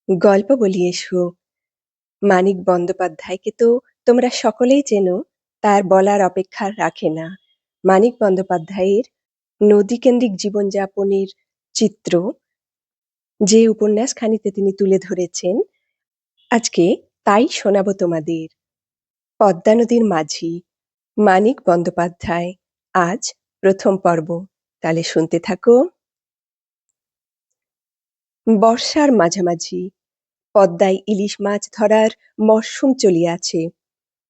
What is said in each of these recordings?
গল্প বলি এসো। মানিক বন্দ্যোপাধ্যায়কে তো তোমরা সকলেই চেনো, তার বলার অপেক্ষা রাখে না। মানিক বন্দ্যোপাধ্যায়ের নদীকেন্দ্রিক জীবনযাপনের চিত্র যে উপন্যাসখানিতে তিনি তুলে ধরেছেন, আজকে তাই শোনাবো তোমাদের। পদ্মা নদীর মাঝি, মানিক বন্দ্যোপাধ্যায়। আজ প্রথম পর্ব, তাহলে শুনতে থাকো। বর্ষার মাঝামাঝি পদ্মায় ইলিশ মাছ ধরার মরশুম চলিয়াছে।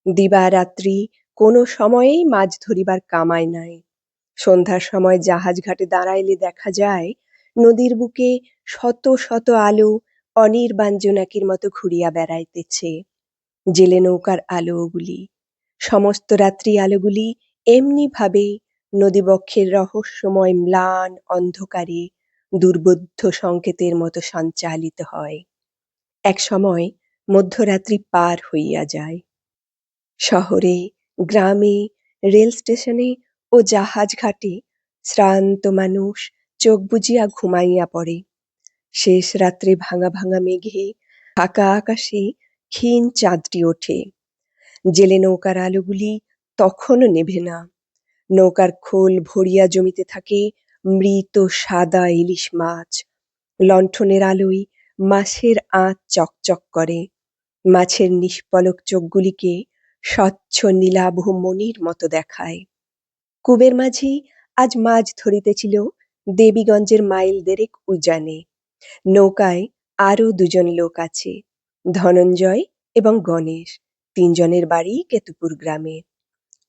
দিবারাত্রি কোনো সময়েই মাছ ধরিবার কামাই নাই। সন্ধ্যার সময় জাহাজ ঘাটে দাঁড়াইলে দেখা যায় নদীর বুকে শত শত আলো অনির্বাণ জোনাকির মতো ঘুরিয়া বেড়াইতেছে। জেলে নৌকার আলো ওগুলি, সমস্ত রাত্রি আলোগুলি এমনি ভাবে নদীবক্ষের রহস্যময় ম্লান অন্ধকারে দুর্বোধ্য সংকেতের মতো সঞ্চালিত হয়। এক সময় মধ্যরাত্রি পার হইয়া যায়। শহরে, গ্রামে, রেল স্টেশনে ও জাহাজ ঘাটে শ্রান্ত মানুষ চোখ বুজিয়া ঘুমাইয়া পড়ে। শেষ রাত্রে ভাঙা ভাঙা মেঘে ফাঁকা আকাশে ক্ষীণ চাঁদটি ওঠে। জেলে নৌকার আলোগুলি তখনও নেভে না। নৌকার খোল ভরিয়া জমিতে থাকে মৃত সাদা ইলিশ মাছ। লণ্ঠনের আলোয় মাছের আঁচ চকচক করে। মাছের নিষ্পলক চোখগুলিকে স্বচ্ছ নীলাভ মণির মতো দেখায়। কুবের মাঝি আজ মাছ ধরিতেছিল দেবীগঞ্জের মাইল দেড়েক উজানে। নৌকায় আরো দুজন লোক আছে, ধনঞ্জয় এবং গণেশ। তিনজনের বাড়ি কেতুপুর গ্রামে।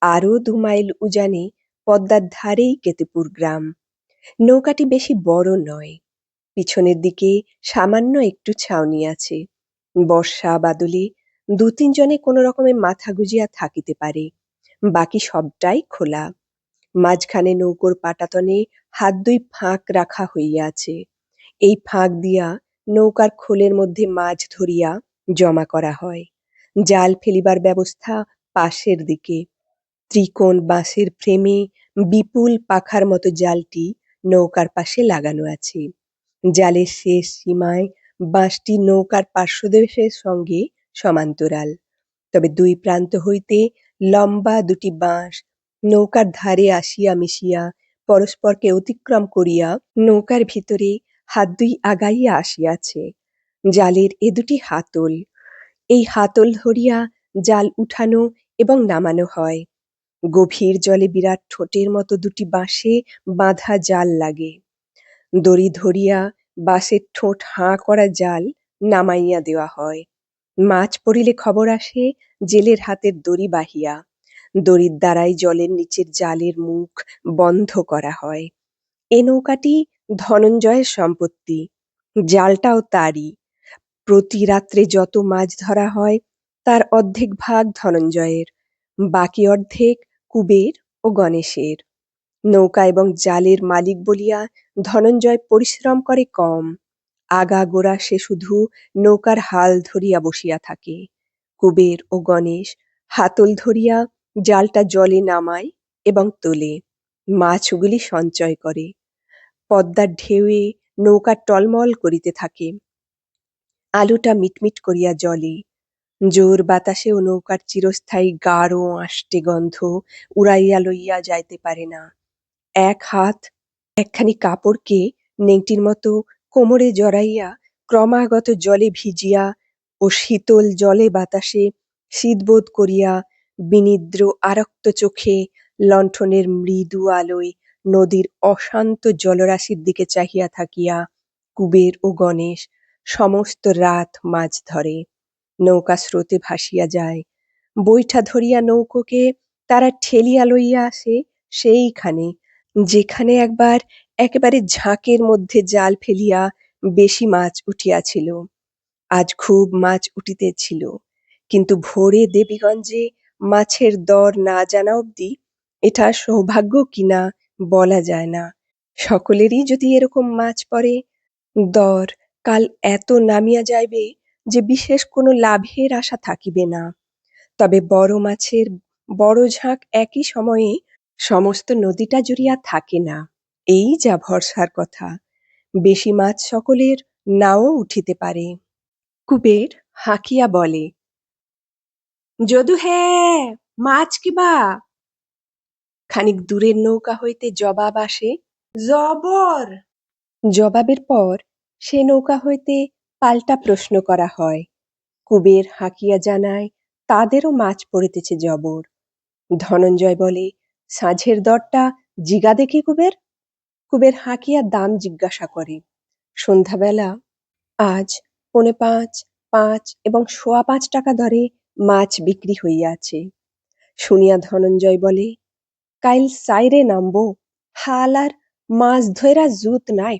আরো 2 মাইল উজানে পদ্মার ধারেই কেতুপুর গ্রাম। নৌকাটি বেশি বড় নয়, পিছনের দিকে সামান্য একটু ছাউনি আছে। বর্ষা বাদলে 2-3 জনে কোনো রকমে মাথা গুজিয়া থাকিতে পারে, বাকি সবটাই খোলা। মাঝখানে নৌকোর পাটাতনে হাত 2 ফাঁক রাখা হইয়াছে। এই ফাঁক দিয়া নৌকার খোলের মধ্যে মাছ ধরিয়া জমা করা হয়। জাল ফেলিবার ব্যবস্থা পাশের দিকে। ত্রিকোণ বাঁশের ফ্রেমে বিপুল পাখার মতো জালটি নৌকার পাশে লাগানো আছে। জালের শেষ সীমায় বাঁশটি নৌকার পার্শ্বদেশের সঙ্গে সমান্তরাল, তবে 2 প্রান্ত হইতে লম্বা 2টি বাঁশ নৌকার ধারে আসিয়া মিশিয়া পরস্পরকে অতিক্রম করিয়া নৌকার ভিতরে হাত 2 আগাইয়া আসিয়াছে। জালের এ 2টি হাতল। এই হাতল ধরিয়া জাল উঠানো এবং নামানো হয়। গভীর জলে বিরাট ঠোঁটের মতো 2টি বাঁশে বাঁধা জাল লাগে। দড়ি ধরিয়া বাঁশের ঠোঁট হাঁ করা জাল নামাইয়া দেওয়া হয়। মাছ পড়িলে খবর আসে জেলের হাতের দড়ি বাহিয়া। দড়ির দ্বারাই জলের নিচের জালের মুখ বন্ধ করা হয়। এ নৌকাটি ধনঞ্জয়ের সম্পত্তি, জালটাও তারই। প্রতি রাত্রে যত মাছ ধরা হয় তার অর্ধেক ভাগ ধনঞ্জয়ের, বাকি অর্ধেক কুবের ও গণেশের। নৌকা এবং জালের মালিক বলিয়া ধনঞ্জয় পরিশ্রম করে কম। আগাগোড়া সে শুধু নৌকার হাল ধরিয়া বসিয়া থাকে। কুবের ও গণেশ হাতল ধরিয়া জালটা জলে নামায় এবং তোলে, মাছগুলি সঞ্চয় করে। পদ্মার ঢেউয়ে নৌকা টলমল করিতে থাকে। আলোটা মিটমিট করিয়া জ্বলে। জোর বাতাসেও নৌকার চিরস্থায়ী গাঢ় আষ্টে গন্ধ উড়াইয়া লইয়া যাইতে পারে না। এক হাত একখানি কাপড়কে নেংটির মতো কোমরে জড়াইয়া ক্রমাগত জলে ভিজিয়া ও শীতল জলে বাতাসে শীতবোধ করিয়া বিনিদ্র আরক্ত চোখে লণ্ঠনের মৃদু আলোয় নদীর অশান্ত জলরাশির দিকে চাহিয়া থাকিয়া কুবের ও গণেশ সমস্ত রাত মাছ ধরে। নৌকা স্রোতে ভাসিয়া যায়। বৈঠা ধরিয়া নৌকোকে তারা ঠেলিয়া লইয়া আসে সেইখানে যেখানে একবার একেবারে ঝাঁকের মধ্যে জাল ফেলিয়া বেশি মাছ উঠিয়াছিল। আজ খুব মাছ উঠিতেছিল, কিন্তু ভোরে দেবীগঞ্জে মাছের দর না জানা অবধি এটা সৌভাগ্য কিনা বলা যায় না। সকলেরই যদি এরকম মাছ পড়ে, দর কাল এত নামিয়া যাইবে যে বিশেষ কোনো লাভের আশা থাকিবে না। তবে বড় মাছের বড় ঝাঁক একই সময়ে সমস্ত নদীটা জুড়িয়া থাকে না, এই যা ভরসার কথা। বেশি মাছ সকলের নাও উঠিতে পারে। কুবের হাঁকিয়া বলে, যদু হে, মাছ কিবা? খানিক দূরের নৌকা হইতে জবাব আসে, জবর। জবাবের পর সে নৌকা হইতে পাল্টা প্রশ্ন করা হয়। কুবের হাঁকিয়া জানায়, তাদেরও মাছ পড়িতেছে জবর। ধনঞ্জয় বলে, সাঁঝের দরটা জিগা দেখি কুবের। কুবের হাঁকিয়া দাম জিজ্ঞাসা করে। সন্ধ্যাবেলা আজ 4.5, 5 এবং 5.25 টাকা দরে মাছ বিক্রি হইয়াছে। শুনিয়া ধনঞ্জয় বলে, কাইল সাইরে নামবো, হালার মাছ ধইরা জুত নাই।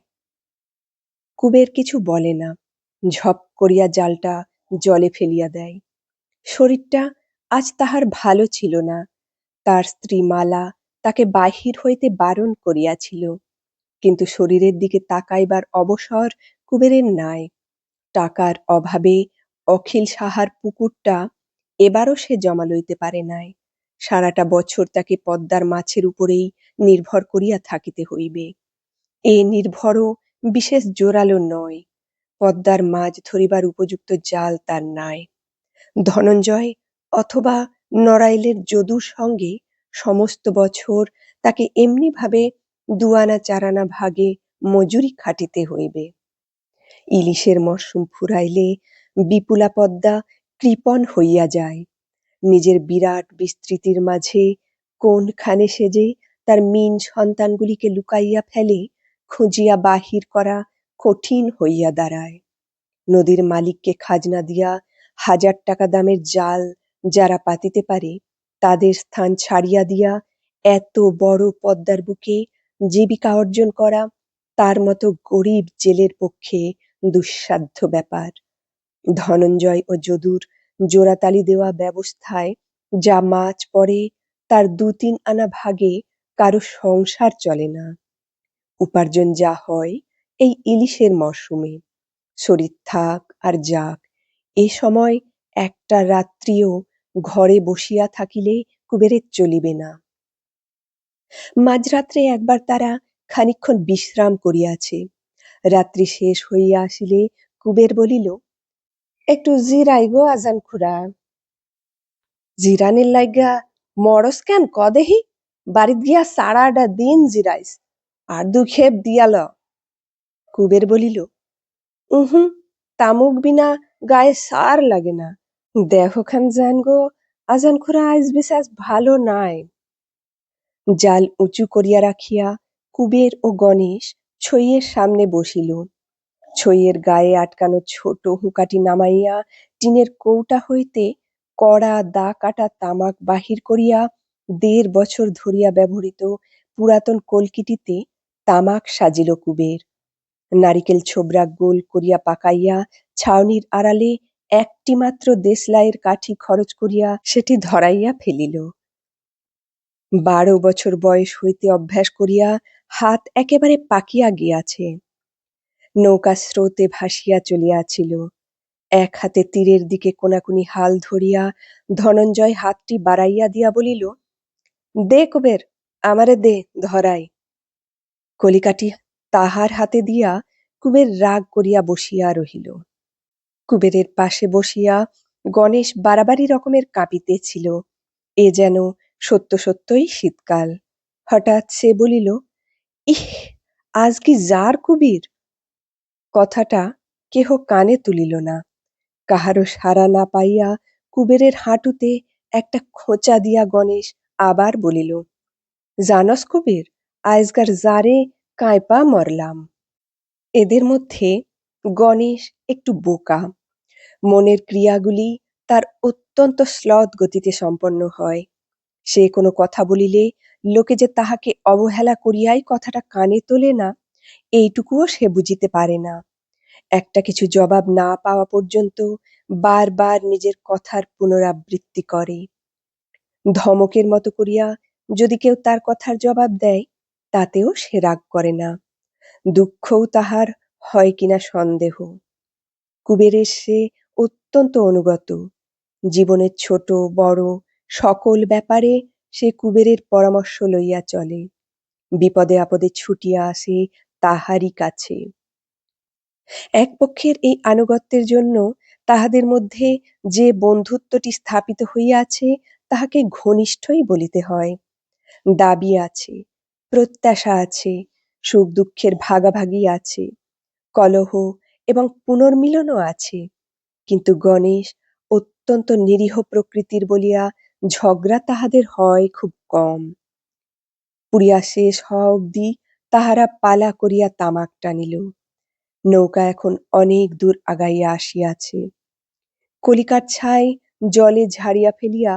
কুবের কিছু বলে না, ঝপ করিয়া জালটা জলে ফেলিয়া দেয়। শরীরটা আজ তাহার ভালো ছিল না। তার স্ত্রী মালা তাকে বাহির হইতে বারণ করিয়াছিল, কিন্তু শরীরের দিকে তাকাইবার অবসর কুবেরের নাই। টাকার অভাবে অখিল সাহার পুকুরটা এবারও সে জমা লইতে পারে নাই। সারাটা বছর তাকে পদ্মার মাছের উপরেই নির্ভর করিয়া থাকিতে হইবে। এ নির্ভরও বিশেষ জোরালো নয়। পদ্মার মাছ ধরিবার উপযুক্ত জাল তার নাই। ধনঞ্জয় অথবা নড়াইলের যদুর সঙ্গে সমস্ত বছর তাকে এমনিভাবে 2 আনা 4 আনা ভাগে মজুরি খাটিতে হইবে। ইলিশের মরশুম ফুরাইলে বিপুলা পদ্মা কৃপণ হইয়া যায়। নিজের বিরাট বিস্তৃতির মাঝে কোনখানে সে যে তার মিন সন্তানগুলিকে লুকাইয়া ফেলে, খুঁজিয়া বাহির করা কঠিন হইয়া দাঁড়ায়। নদীর মালিককে খাজনা দিয়া 1000 টাকা দামের জাল যারা পাতিতে পারে, তাদের স্থান ছাড়িয়া দিয়া এত বড় পদ্মার বুকে জীবিকা অর্জন করা তার মতো গরিব জেলের পক্ষে দুঃসাধ্য ব্যাপার। ধনঞ্জয় ও যদুর জোড়াতালি দেওয়া ব্যবস্থায় যা মাছ পড়ে, তার 2-3 আনা ভাগে কারো সংসার চলে না। উপার্জন যা হয় এই ইলিশের মরশুমে। শরীর থাক আর যাক, এ সময় একটা রাত্রিও ঘরে বসিয়া থাকিলে কুবেরের চলিবে না। মাঝরাত্রে একবার তারা খানিকক্ষণ বিশ্রাম করিয়াছে। রাত্রি শেষ হইয়া আসিলে কুবের বলিল, একটু জিরাই গো আজান খুড়া। জিরানির লাইগা মরস কেন ক দেহি? বাড়িত গিয়া সারাটা দিন জিরাইস, আর 2 খেপ দিয়াল। কুবের বলিল, উহু, তামুক বিনা গায়ে সার লাগে না। দেহখান যান গো আজান খুড়া, আইজ বিশেষ ভালো নাই। জাল উঁচু করিয়া রাখিয়া কুবের ও গণেশ ছইয়ের সামনে বসিল। ছইয়ের গায়ে আটকানো ছোট হুঁকাটি নামাইয়া টিনের কৌটা হইতে কড়া দা কাটা তামাক বাহির করিয়া 1.5 বছর ধরিয়া ব্যবহৃত পুরাতন কলকিটিতে তামাক সাজিল কুবের। নারিকেল ছোবড়া গোল করিয়া পাকাইয়া ছাউনির আড়ালে একটি মাত্র দেশলাইয়ের কাঠি খরচ করিয়া সেটি ধরাইয়া ফেলিল। 12 বছর বয়স হইতে অভ্যাস করিয়া হাত একেবারে পাকিয়া গিয়াছে। নৌকা স্রোতে ভাসিয়া চলিয়াছিল। এক হাতে তীরের দিকে কোনাকুনি হাল ধরিয়া ধনঞ্জয় হাতটি বাড়াইয়া দিয়া বলিল, দে কুবের, আমারে দে ধরাই। কলিকাটি তাহার হাতে দিয়া কুবের রাগ করিয়া বসিয়া রহিল। কুবেরের পাশে বসিয়া গণেশ বাড়াবাড়ি রকমের কাঁপিতেছিল। এ যেন সত্য সত্যই শীতকাল। হঠাৎ সে বলিল, ইহ, আজ কি জার কুবির? কথাটা কেহ কানে তুলিল না। কাহারও সাড়া না পাইয়া কুবেরের হাঁটুতে একটা খোঁচা দিয়া গণেশ আবার বলিল, জানস কুবের, আইজগার জারে কাঁপা মরলাম। এদের মধ্যে গণেশ একটু বোকা। মনের ক্রিয়াগুলি তার অত্যন্ত শ্লথ গতিতে সম্পন্ন হয়। সে কোনো কথা বলিলে লোকে যে তাহাকে অবহেলা করিয়াই কথাটা কানে তোলে না, এইটুকুও সে বুঝিতে পারে না। একটা কিছু জবাব না পাওয়া পর্যন্ত বারবার নিজের কথার পুনরাবৃত্তি করে। ধমকের মতো করিয়া যদি কেউ তার কথার জবাব দেয়, তাতেও সে রাগ করে না। দুঃখও তাহার হয় কিনা সন্দেহ। কুবেরের সে অত্যন্ত অনুগত। জীবনের ছোট বড় সকল ব্যাপারে সে কুবেরের পরামর্শ লইয়া চলে। বিপদে আপদে ছুটিয়া আসে তাহারই কাছে। এক পক্ষের এই আনুগত্যের জন্য তাহাদের মধ্যে যে বন্ধুত্বটি স্থাপিত হইয়াছে তাহাকে ঘনিষ্ঠই বলিতে হয়। দাবি আছে, প্রত্যাশা আছে, সুখ দুঃখের ভাগাভাগি আছে, কলহ এবং পুনর্মিলনও আছে। কিন্তু গণেশ অত্যন্ত নিরীহ প্রকৃতির বলিয়া ঝগড়া তাহাদের হয় খুব কম। পুড়িয়া শেষ হওয়া অবধি তাহারা পালা করিয়া তামাক টানিল। নৌকা এখন অনেক দূর আগাইয়া আসিয়াছে। কলিকার ছাই জলে ঝাড়িয়া ফেলিয়া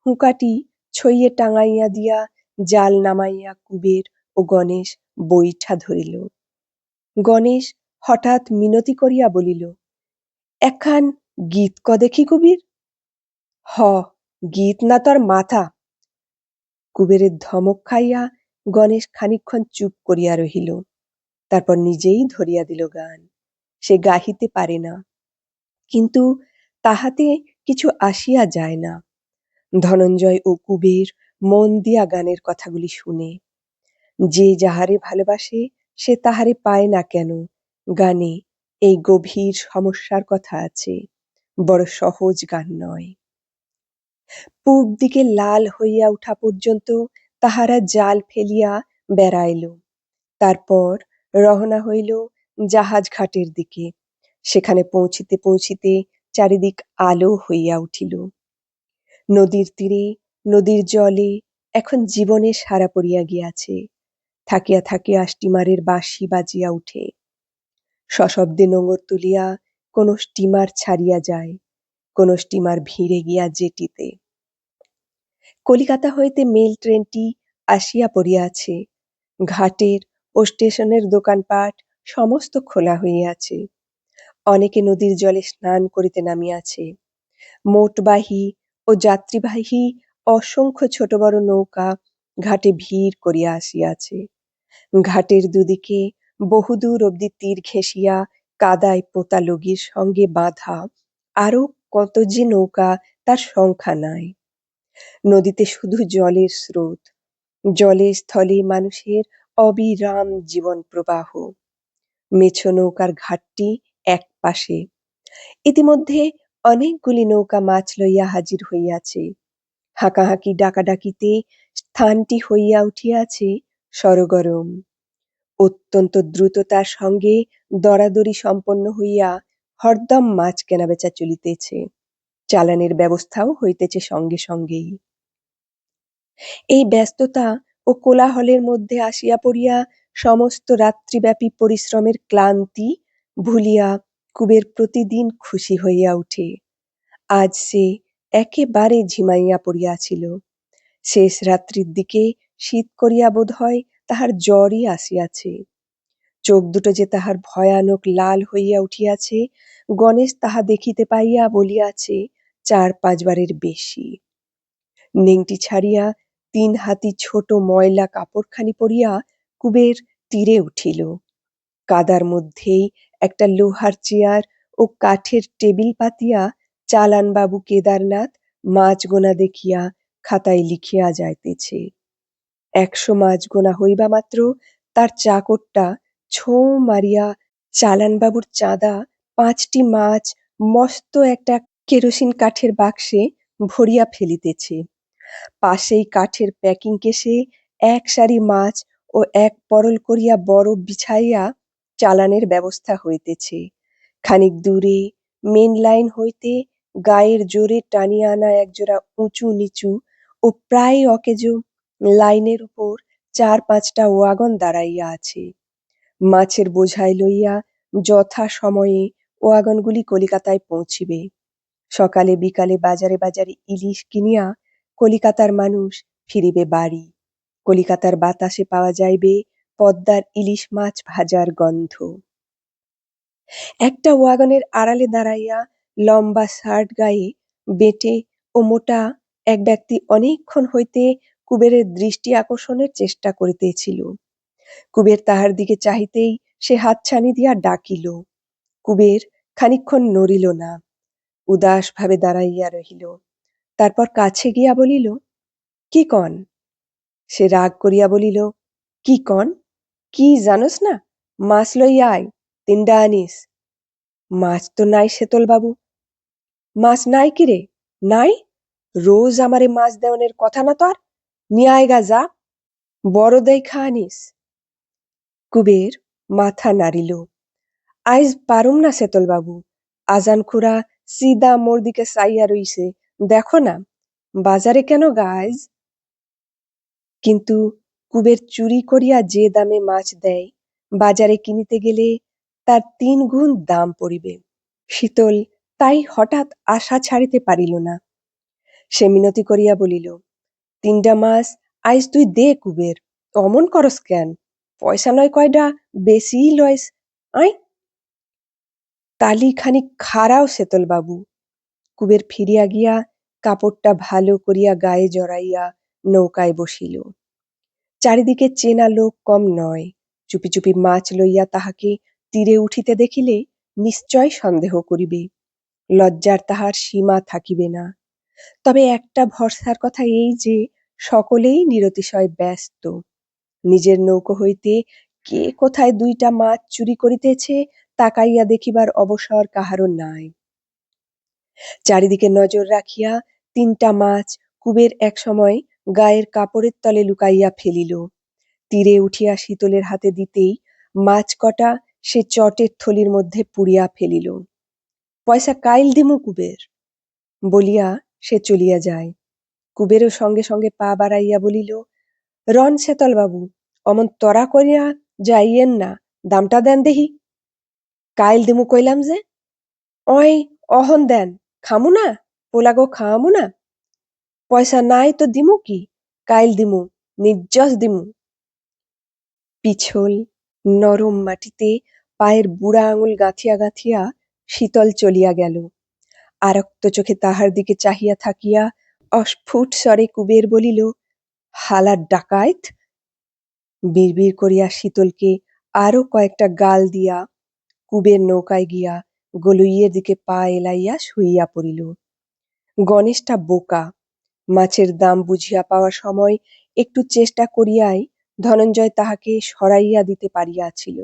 হুঁকাটি ছইয়ে টাঙাইয়া দিয়া জাল নামাইয়া কুবের ও গণেশ বৈঠা ধরিল। গণেশ হঠাৎ মিনতি করিয়া বলিল, একখান গীত ক দেখি কবির। হ, গীত না তোর মাথা। কুবেরের ধমক খাইয়া গণেশ খানিকক্ষণ চুপ করিয়া রহিল। তারপর নিজেই ধরিয়া দিল গান। সে গাহিতে পারে না, কিন্তু তাহাতে কিছু আসিয়া যায় না। ধনঞ্জয় ও কুবের মন দিয়া গানের কথাগুলি শুনে। যে যাহারে ভালোবাসে সে তাহারে পায় না কেন, গানে এই গভীর সমস্যার কথা আছে। বড় সহজ গান নয়। পূব দিকে লাল হইয়া উঠা পর্যন্ত তাহারা জাল ফেলিয়া বেড়াইল। তারপর রওনা হইল জাহাজ ঘাটের দিকে। সেখানে পৌঁছিতে পৌঁছিতে চারিদিক আলো হইয়া উঠিল। নদীর তীরে, নদীর জলে এখন জীবনের সাড়া পড়িয়া গিয়াছে। থাকিয়া থাকিয়া স্টিমারের বাঁশি বাজিয়া উঠে। সশব্দে নোঙর তুলিয়া কোন স্টিমার ছাড়িয়া যায়, কোন স্টিমার ভিড়ে গিয়া জেটিতে। কলিকাতা হইতে মেল ট্রেনটি আসিয়া পড়িয়াছে। ঘাটের ও স্টেশনের দোকানপাট সমস্ত খোলা হইয়াছে। অনেকে নদীর জলে স্নান করিতে নামিয়াছে। মোটবাহী ও যাত্রীবাহী অসংখ্য ছোট বড় নৌকা ঘাটে ভিড় করিয়া আসিয়াছে। ঘাটের দুদিকে বহুদূর অবধি তীর ঘেঁষিয়া কাদায় পোতা লগির সঙ্গে বাঁধা আরো কত যে নৌকা তার সংখ্যা নাই। নদীতে শুধু জলের স্রোত, জলে স্থলে মানুষের অবিরাম জীবন প্রবাহ। মেছো নৌকার ঘাটটি এক পাশে। ইতিমধ্যে অনেকগুলি নৌকা মাছ লইয়া হাজির হইয়াছে। হাঁকাহাঁকি ডাকাডাকিতে স্থানটি হইয়া উঠিয়াছে সরগরম। অত্যন্ত দ্রুততার সঙ্গে দরাদরি সম্পন্ন হইয়া হরদম মাছ কেনাবেচা চলিতেছে। চালানের ব্যবস্থাও হইতেছে সঙ্গে সঙ্গেই। এই ব্যস্ততা ও কোলাহলের মধ্যে আসিয়া পড়িয়া সমস্ত রাত্রিব্যাপী পরিশ্রমের ক্লান্তি ভুলিয়া কুবের প্রতিদিন খুশি হইয়া উঠে। আজ সে একেবারে ঝিমাইয়া পড়িয়াছিল। শেষ রাত্রির দিকে শীত করিয়া বোধ হয় তাহার জ্বরই আসিয়াছে। চোখ দুটো যে তাহার ভয়ানক লাল হইয়া উঠিয়াছে, গণেশ তাহা দেখিতে পাইয়া বলিয়াছে ৪-৫ বারের বেশি। নেংটি ছাড়িয়া ৩ হাতি ছোট ময়লা কাপড়খানি পরিয়া কুবের তীরে উঠিল। কাদার মধ্যেই একটা লোহার চেয়ার ও কাঠের টেবিল পাতিয়া চালানবাবু কেদারনাথ মাছ গোনা দেখিয়া খাতায় লিখিয়া যাইতেছে। ১০০ মাছ গোনা হইবা মাত্র তার চাকরটা ছোঁ মারিয়া চালানবাবুর চাঁদা ৫টি মাছ মস্ত একটা কেরোসিন কাঠের বাক্সে ভরিয়া ফেলিতেছে। পাশেই কাঠের প্যাকিং কেসে ১ সারি মাছ ও ১ পরল করিয়া বরফ বিছাইয়া চালানের ব্যবস্থা হইতেছে। খানিক দূরে মেন লাইন হইতে গায়ের জোরে টানিয়া আনা একজোড়া উঁচু নিচু ও প্রায় অকেজো লাইনের উপর ৪-৫টা ওয়াগন দাঁড়াইয়া আছে। মাছের বোঝাই লইয়া যথা সময়ে ওয়াগনগুলি কলিকাতায় পৌঁছিবে। সকালে বিকালে বাজারে বাজারে ইলিশ কিনিয়া কলিকাতার মানুষ ফিরিবে বাড়ি। কলিকাতার বাতাসে পাওয়া যাইবে পদ্মার ইলিশ মাছ ভাজার গন্ধ। একটা ওয়াগনের আড়ালে দাঁড়াইয়া লম্বা শার্ট গায়ে বেঁটে ও মোটা এক ব্যক্তি অনেকক্ষণ হইতে কুবেরের দৃষ্টি আকর্ষণের চেষ্টা করিতেছিল। কুবের তাহার দিকে চাহিতেই সে হাতছানি দিয়া ডাকিল। কুবের খানিকক্ষণ নড়িল না, উদাস ভাবে দাঁড়াইয়া রহিল। তারপর কাছে গিয়া বলিল, কি কন? সে রাগ করিয়া বলিল, কি কন? কি জানোস না? মাছ লইয়া আয়, ৩টা আনিস। মাছ তো নাই সেতলবাবু। মাছ নাই কি রে? নাই? রোজ আমারে মাছ দেওয়ানের কথা না তোর? নিয়ে আয়গা যা, বড় দেইখা আনিস। কুবের মাথা নাড়িল। আইজ পারুম না সেতলবাবু। আজান খুড়া সিদা মোর দিকে চাইয়া রইছে, দেখো না। বাজারে কেন গা আইজ? কিন্তু কুবের চুরি করিয়া যে দামে মাছ দেয়, বাজারে কিনিতে গেলে তার ৩ গুণ দাম পড়িবে। শীতল তাই হঠাৎ আশা ছাড়িতে পারিল না। সে মিনতি করিয়া বলিল, ৩টা মাছ আইজ তুই দে কুবের, অমন করস কেন? পয়সা নয় কয়ডা বেশিই লইস, আয়। তালি খানিক খাড়াও সেতলবাবু। কুবের ফিরিয়া গিয়া কাপড়টা ভালো করিয়া গায়ে জড়াইয়া নৌকায় বসিল। চারিদিকে চেনা লোক কম নয়। চুপি চুপি মাছ লইয়া তাহাকে তীরে উঠিতে দেখিলে নিশ্চয় সন্দেহ করিবে। লজ্জার তাহার সীমা থাকিবে না। তবে একটা ভরসার কথা এই যে, সকলেই নিরতিশয় ব্যস্ত। নিজের নৌকো হইতে কে কোথায় ২টা মাছ চুরি করিতেছে তাকাইয়া দেখিবার অবসর কাহারও নাই। চারিদিকে নজর রাখিয়া ৩টা মাছ কুবের একসময় গায়ের কাপড়ের তলে লুকাইয়া ফেলিল। তীরে উঠিয়া শীতলের হাতে দিতেই মাছ কটা সে চটের থলির মধ্যে পুরিয়া ফেলিল। পয়সা কাইল দিমু কুবের, বলিয়া সে চলিয়া যায়। কুবেরও সঙ্গে সঙ্গে পা বাড়াইয়া বলিল, রন সেতলবাবু, অমন তড়া করিয়া যাইয়েন না, দামটা দেন দেহি। কাইল দিমু কইলাম যে। অয় অহন দেন, খামু না? পোলাগো খাওয়ামু না? পয়সা নাই তো দিমু কি? কাইল দিমু, নির্যস দিমু। পিছল নরম মাটিতে পায়ের বুড়া আঙুল গাঁথিয়া গাঁথিয়া শীতল চলিয়া গেল। আরক্ত চোখে তাহার দিকে চাহিয়া থাকিয়া অস্ফুট স্বরে কুবের বলিল, হালার ডাকাইত। বিড়বিড় করিয়া শীতলকে আরো কয়েকটা গাল দিয়া কুবের নৌকায় গিয়া গলুইয়ের দিকে পা এলাইয়া শুইয়া পড়িল। গণেশটা বোকা। মাছের দাম বুঝিয়া পাওয়ার সময় একটু চেষ্টা করিয়াই ধনঞ্জয় তাহাকে সরাইয়া দিতে পারিয়াছিল।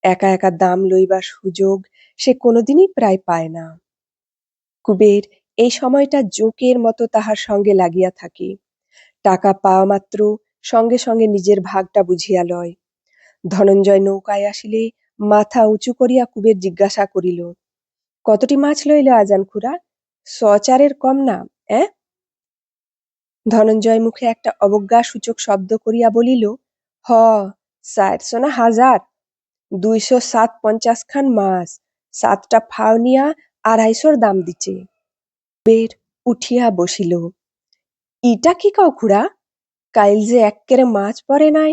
একা একা দাম লইবার সুযোগ সে কোনোদিনই প্রায় পায় না। কুবের এই সময়টা জোঁকের মতো তাহার সঙ্গে লাগিয়া থাকে। টাকা পাওয়া মাত্র সঙ্গে সঙ্গে নিজের ভাগটা বুঝিয়া লয়। ধনঞ্জয় নৌকায় আসিলে মাথা উঁচু করিয়া কুবের জিজ্ঞাসা করিল, কতটি মাছ লইলে আজান খুড়া? ১০০-৪ কম না, অ্যাঁ? ধনঞ্জয় মুখে একটা অবজ্ঞাসূচক শব্দ করিয়া বলিল, হ, ৪০০ না ১০০০, ২৭৫ খান মাছ, ৭টা ফাওনিয়া ২৫০র দাম দিচে। কুবের উঠিয়া বসিল। ইটা কি কও খুড়া? কাইল যে এক্কেরে মাছ পড়ে নাই,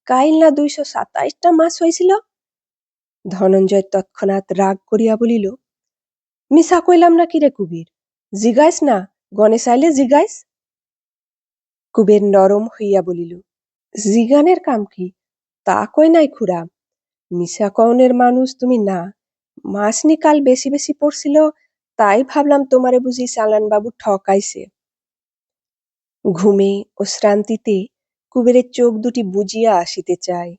কাইল না ২২৭টা মাছ হইছিল? ধনঞ্জয় তৎক্ষণাৎ রাগ করিয়া বলিল, মিছা কইলাম না কি রে কুবির? জিগাইস না, গণেশ আইলে জিগাইস। কুবের নরম হইয়া বলিল, জিগানের কাম কি? তা কই নাই খুড়া। মিছা কওনের মানুষ তুমি না। মাছ নি কাল বেশি বেশি পড়ছিল, তাই ভাবলাম তোমারে বুঝি চালান বাবু ঠকাইছে। ঘুমে ও শ্রান্তিতে কুবেরের চোখ দুটি বুজিয়া আসিতে চায়,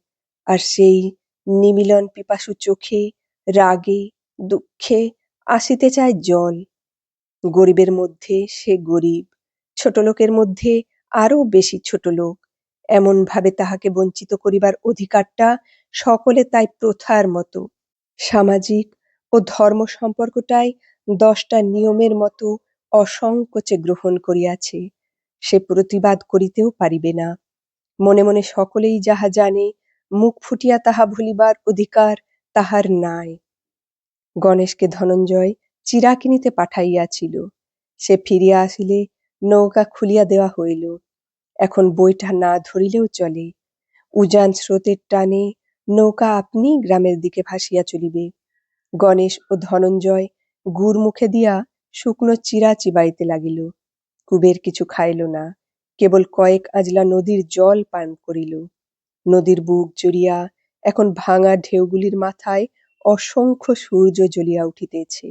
আর সেই নিমিলন পিপাসু চোখে রাগে দুঃখে আসিতে চায় জল। গরিবের মধ্যে সে গরিব, ছোটলোকের মধ্যে আরো বেশি ছোটলোক, এমন ভাবে তাহাকে বঞ্চিত করিবার অধিকারটা সকলে তাই প্রথার মতো সামাজিক ও ধর্ম সম্পর্কটাই 10টা নিয়মের মতো অসংকোচে গ্রহণ করিয়াছে। সে প্রতিবাদ করিতেও পারিবে না। মনে মনে সকলেই যাহা জানে, মুখ ফুটিয়া তাহা ভুলিবার অধিকার তাহার নাই। গণেশকে ধনঞ্জয় চিরা কিনিতে পাঠাইয়াছিল। সে ফিরিয়া আসিলে নৌকা খুলিয়া দেওয়া হইল। এখন বইটা না ধরিলেও চলে। উজান স্রোতের টানে নৌকা আপনিই গ্রামের দিকে ভাসিয়া চলিবে। গণেশ ও ধনঞ্জয় গুড় মুখে দিয়া শুকনো চিরা চিবাইতে লাগিল। কুবের কিছু খাইল না, কেবল কয়েক আজলা নদীর জল পান করিল। নদীর বুক জুড়িয়া এখন ভাঙা ঢেউগুলির মাথায় অসংখ্য সূর্য জ্বলিয়া উঠিতেছে।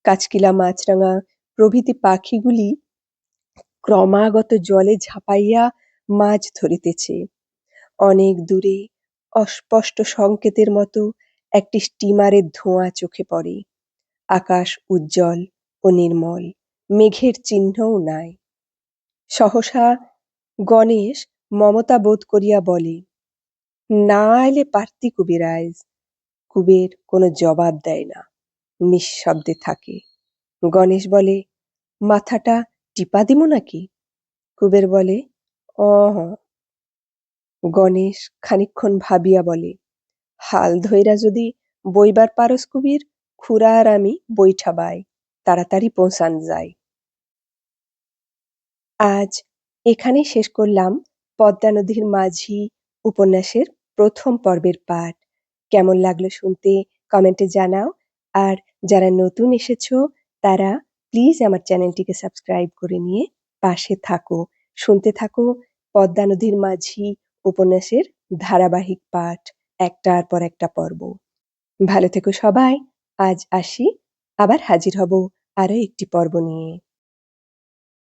কাচকিলা, মাছরাঙা প্রভৃতি পাখিগুলি ক্রমাগত জলে ঝাঁপাইয়া মাছ ধরিতেছে। অনেক দূরে অস্পষ্ট সংকেতের মতো একটি স্টিমারের ধোঁয়া চোখে পড়ে। আকাশ উজ্জ্বল ও নির্মল, মেঘের চিহ্নও নাই। সহসা গণেশ মমতা বোধ করিয়া বলে, না এলে পারতি কবিরাজ। কুবের কোনো জবাব দেয় না, নিঃশব্দে থাকে। গণেশ বলে, মাথাটা টিপা দিমু নাকি? কুবের বলে, অহ। গণেশ খানিকক্ষণ ভাবিয়া বলে, হাল ধইরা যদি বইবার পারস কুবির, খুড়া আর আমি বইঠা বাই, তাড়াতাড়ি পৌঁছান যায়। আজ এখানেই শেষ করলাম পদ্মা নদীর মাঝি উপন্যাসের প্রথম পর্বের পাঠ। কেমন লাগলো শুনতে কমেন্টে জানাও। আর যারা নতুন এসেছো তারা প্লিজ আমার চ্যানেলটিকে সাবস্ক্রাইব করে নিয়ে পাশে থাকো, শুনতে থাকো পদ্মা নদীর মাঝি উপন্যাসের ধারাবাহিক পাঠ, একটার পর একটা পর্ব। ভালো থেকো সবাই। আজ আসি, আবার হাজির হব আরো একটি পর্ব নিয়ে।